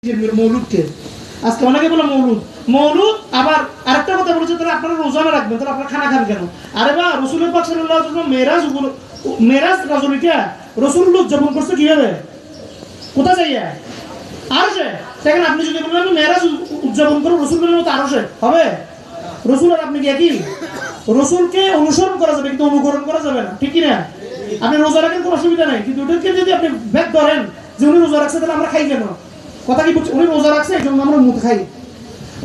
মৌলুদকে আজকে অনেকে বলে মৌলুদ আবার আরেকটা কথা বলেছে, তাহলে আপনারা রোজা রাখবেন, তাহলে আপনারা খানা খান কেন? আরে বা রাসূল পাক সাল্লাল্লাহু আলাইহি ওয়াসাল্লাম মেরাজ রাজনীতিটা রাসূলুল্লাহ উদযাপন করছে কিভাবে, কোথা যাইয়া? আরশে। দেখেন আপনি যদি বলেন আমি মেরাজ উদযাপন করব রাসূলের মতো আরশে হবে? রাসূল আর আপনি কি একই? রাসূলকে অনুসরণ করা যাবে কিন্তু অনুকরণ করা যাবে না, ঠিক কি না? আপনি রোজা রাখেন কোনো অসুবিধা নাই, কিন্তু ওটাকে যদি আপনি ব্যাক ধরেন যে উনি রোজা রাখছে তাহলে আমরা খাই কেন? কথা কি বলছে? উনি রোজা রাখছে এই জন্য আমরা মুখ খাই,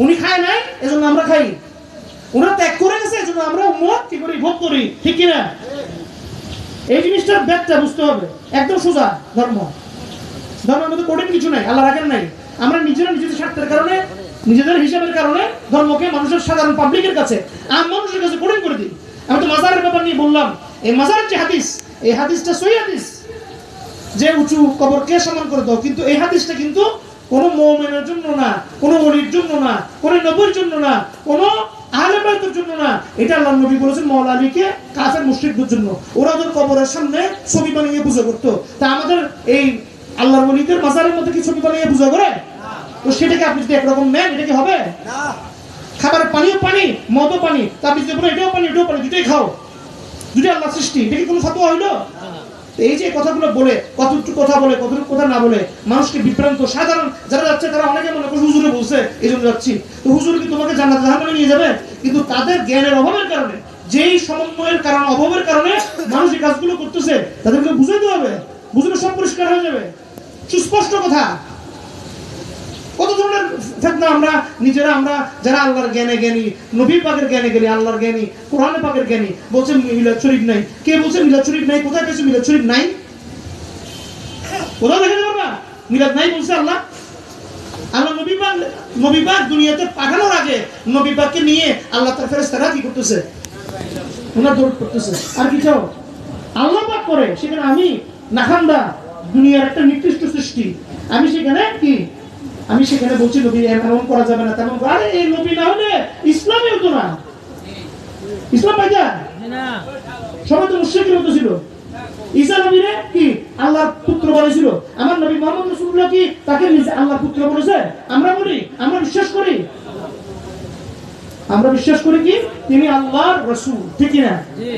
উনি খায় নাই এজন্য আমরা খাই, উনি ত্যাগ করে গেছে এজন্য আমরা উম্মত কি করি, ভোগ করি, ঠিক কি না? এই জিনিসটার ব্যাখ্যা বুঝতে হবে। একদম সোজা ধর্মের মধ্যে কঠিন কিছু নাই, আল্লাহ রাখেন নাই। আমরা নিজেরা নিজেদের স্বার্থের কারণে, নিজেদের হিসাবের কারণে ধর্মকে মানুষের সাধারণ পাবলিকের কাছে, আম মানুষের কাছে কঠিন করে দিই। আমি তো মাজারের ব্যাপার নিয়ে বললাম, এই মাজারের যে হাদিস, এই হাদিসটা সহিহ হাদিস যে উঁচু কবরকে সমান করে দাও, কিন্তু এই হাদিসটা কিন্তু কোনো মুমিনের জন্য না, কোনো ওলির জন্য না, কোনো নবীর জন্য না, কোনো আহলে বাইতের জন্য না। এটা আল্লাহর নবী বলেছেন মওলা আলীকে কাফের মুশরিকদের জন্য। ওরা ওদের কবরের সামনে ছবি বানিয়ে পূজা করতো। তা আমাদের এই আল্লাহর ওলিদের মাজারের মধ্যে কি ছবি বানিয়ে পূজা করে? তো সেটাকে আপনি যদি একরকম নেন এটা কি হবে? না। খাবারের পানিও পানি, মদও পানি, তা আপনি যদি বলেন এটাও পানি এটাও পানি, দুটোই খাও, দুটোই আল্লাহ সৃষ্টি, এটা কি কোনো ফতোয়া হইলো? এই যে কথাগুলো বলে, কতটুকু কথা বলে কতটুকু কথা না বলে মানুষকে বিভ্রান্ত, সাধারণ যারা যাচ্ছে তারা অনেকে মনে করে হুজুরে বলছে এই জন্য যাচ্ছি। তো হুজুর কি তোমাকে জান্নাতে জাহান্নামে নিয়ে যাবে? কিন্তু তাদের জ্ঞানের অভাবের কারণে, যেই সমন্বয়ের কারণে, অভাবের কারণে মানুষ এই কাজগুলো করতেছে, তাদেরকে বুঝাইতে হবে, বুঝলে সব পরিষ্কার হয়ে যাবে। সুস্পষ্ট কথা। কত ধরনের ফিতনা আমরা নিজেরা, আমরা যারা আল্লাহর জ্ঞানে জ্ঞানী, নবী পাকের জ্ঞানে জ্ঞানী, আল্লাহর জ্ঞানী, কোরআন পাকের জ্ঞানী, বলছে মিলাদ শরীফ নাই। কে বলছে মিলাদ শরীফ নাই? কোথায় পেয়েছে মিলাদ শরীফ নাই? কোথাও দেখাতে পারবা মিলাদ নাই বলছে আল্লাহ? আল্লাহ নবী পাক দুনিয়াতে পাঠানোর আগে নবী পাককে নিয়ে আল্লাহ তার ফেরেশতারা কি করতেছে? ওনার দৌড় করতেছে। আর কি চাও? আল্লাহ পাক করে সেখানে আমি নাখান্দা দুনিয়ার একটা নিকৃষ্ট সৃষ্টি, আমি সেখানে কি, আমি সেখানে বলছি নবী এমন করা যাবে না তেমন। আরে এই নবী না হলে ইসলামই হতো না, ইসলাম পাইতা না। সবাই তো মুশরিকের মতো ছিল। ঈসা নবীরে কি আল্লাহর পুত্র বলেছিল? আমার নবী মুহাম্মদ রাসূলুল্লাহ কি তাকে নিজে আল্লাহর পুত্র বলেছে? আমরা বলি, আমরা বিশ্বাস করি, আমরা বিশ্বাস করি কি তিনি আল্লাহর রাসূল, ঠিক কি না? জি।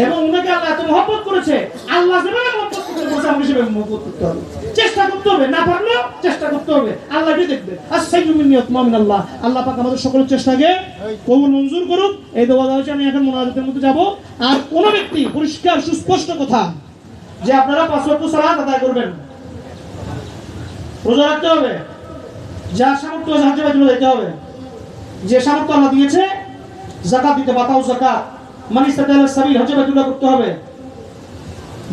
এবং উনাকে আল্লাহ এত মহব্বত করেছে, আল্লাহ যেভাবে মহব্বত করতে বলেছে আমরা সেভাবে মহব্বত করতে হবে, চেষ্টা করতে হবে, না পারলেও চেষ্টা করতে হবে, আল্লাহ কি দেখবে। আস-সাইয়্যিদু মিন ইয়াতমামিন আল্লাহ, আল্লাহ পাক আমাদের সকলের চেষ্টাকে কবুল মঞ্জুর করুক। এই দোয়া দেওয়া আমি এখন মুনাজাতের মধ্যে যাব। আর কোন ব্যক্তি পরিষ্কার সুস্পষ্ট কথা যে আপনারা 5 ওয়াক্ত সালাত আদায় করবেন, রোজা রাখতে হবে, যা সামর্থ্য আছে হজ্জে বাইতুল্লাহ যেতে হবে, যে সামর্থ্য আল্লাহ দিয়েছে যাকাত দিতে, বাতাও যাকাত, মানি ইসতাতাল সাবিল, হজ্জে বাইতুল্লাহ করতে হবে।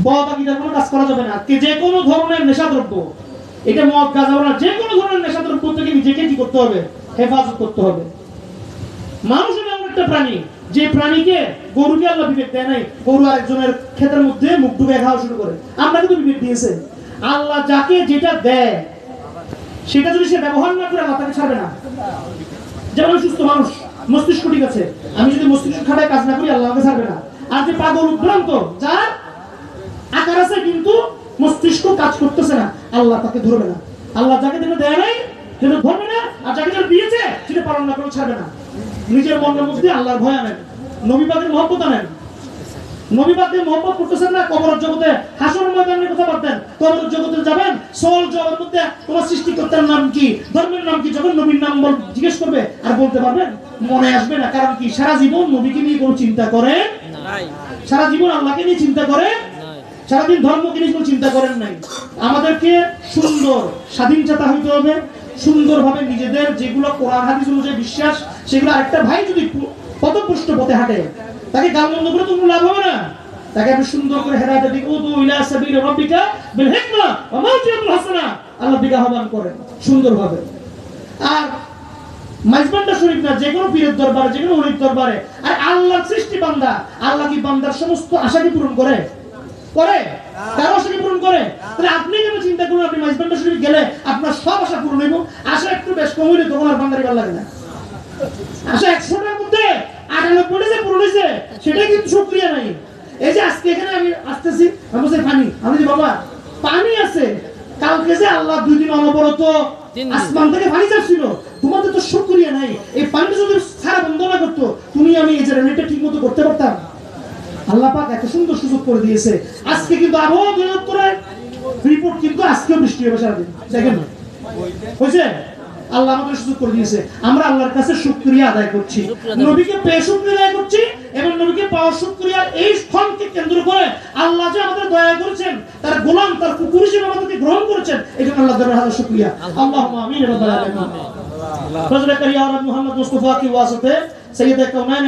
বদ আকীদার কোনো কাজ করা যাবে না। যে কোনো ধরনের নেশাদ্রব্য, এটা মদ গাঁজা না, যে কোনো ধরনের নেশাদ্রব্য থেকে নিজেকে কি করতে হবে? হেফাজত করতে হবে। মানুষ এমন একটা প্রাণী, যে প্রাণীকে গরুকে আল্লাহ বিবেক দেয় নাই, গরু আরেকজনের ক্ষেতের মধ্যে মুখ ডুবে খাওয়া শুরু করে। আমরা কিন্তু বিবেক দিয়েছে। আল্লাহ যাকে যেটা দেয় সেটা যদি সে ব্যবহার না করে আল্লাহ তাকে ছাড়বে না। যেমন সুস্থ মানুষ, মস্তিষ্ক ঠিক আছে, আমি যদি মস্তিষ্ক খাটায় কাজ না করি আল্লাহ আমাকে ছাড়বে না। আর যে পাগল উদ্ভ্রান্ত, যার আকার আছে কিন্তু মস্তিষ্ক কাজ করতেছে না, আল্লাহ তাকে ধরবে না। আল্লাহ যাকে যেটা দেয় নাই সেটা ধরবে না, আর যাকে যেটা দিয়েছে সেটা পালন না করে ছাড়বে না। নিজের মনের মধ্যে আল্লাহর ভয় আনেন, নবী পাকের মহব্বত আনেন। নবী পাককে মহব্বত করতেছেন না, কবরের জগতে হাসরের ময়দানের কথা বলতেন, কবরের জগতে যাবেন, সওয়াল জবাবের মধ্যে তোমার সৃষ্টিকর্তার নাম কি, ধর্মের নাম কি, যখন নবীর নাম জিজ্ঞেস করবে আর বলতে পারবেন? মনে আসবে না। কারণ কি? সারা জীবন নবীকে নিয়ে কোনো চিন্তা করেন নাই, সারা জীবন আল্লাহকে নিয়ে চিন্তা করেন নাই, সারাদিন ধর্মকে নিয়ে কোনো চিন্তা করেন নাই। আমাদেরকে সুন্দর স্বাধীন চেতা হইতে হবে, সুন্দরভাবে নিজেদের যেগুলো কোরআন হাদিস অনুযায়ী বিশ্বাস, সেগুলো আরেকটা ভাই যদি পথভ্রষ্ট পথে হাঁটে তাকে গালমন্দ করে তো কোনো লাভ হবে না। তাকে আপনি সুন্দর করে হেদায়েতের দিকে উদু ইলা সাবিল রাব্বিকা বিল হিকমা ওয়া মাউইযাতুল হাসানা, আল্লাহর দিকে আহ্বান করেন সুন্দরভাবে। আর মাইজবান্ডা শরীফ না, যে কোনো পীরের দরবারে, যে কোনো ওলির দরবারে, আর আল্লাহর সৃষ্টি বান্দা, আল্লাহ কি বান্দার সমস্ত আশা কি পূরণ করে? করে? কারো আশা কি পূরণ করে? তাহলে আপনি কেন চিন্তা করুন আপনি মাইজবান্ডা শরীফ গেলে আপনার সব আশা পূরণ হইব? আশা একটু বেশ কম হইলে তখন আর বান্দারি ভালো লাগে না। আশা 100টার মধ্যে 98টা যে পূরণ হয়েছে সেটাই কিন্তু শুকরিয়া নাই। এই যে আজকে এখানে আমি আসতেছি, আমি বলছি পানি, আমি বলছি বাবা পানি আছে, কালকে যে আল্লাহ 2 দিন অনবরত আসমান থেকে পানি চাচ্ছিল, তোমাদের তো শুকরিয়া নাই। এই পানিটা যদি সারা বন্ধ না করতো, তুমি আমি এই জেনারেটরটা ঠিক মতো করতে পারতাম? আল্লাহ পাক এত সুন্দর সুযোগ করে দিয়েছে। আজকে কিন্তু আবহাওয়া অধিদপ্তরের রিপোর্ট কিন্তু আজকেও বৃষ্টি হবে সারাদিন, দেখেন হয়েছে। আল্লাহ আমাদের সুযোগ করে দিয়েছে, আমরা আল্লাহর কাছে শুকরিয়া আদায় করছি, নবীকে পেয়ে শুকরিয়া আদায় করছি, এবং নবীকে পাওয়ার শুকরিয়ার এই ফলকে কেন্দ্র করে আল্লাহ যে আমাদের দয়া করেছেন, তার গোলাম, তার কুকুর হিসেবে আমাদেরকে গ্রহণ করেছেন, এই জন্য আল্লাহ দরবারে হাজার শুকরিয়া। আল্লাহুম্মা আমিন রাব্বাল আলামিন। ফজলে কারিয়া মুহাম্মদ মুস্তাফা কি ওয়াসিতে সৈয়দ কাউনাইন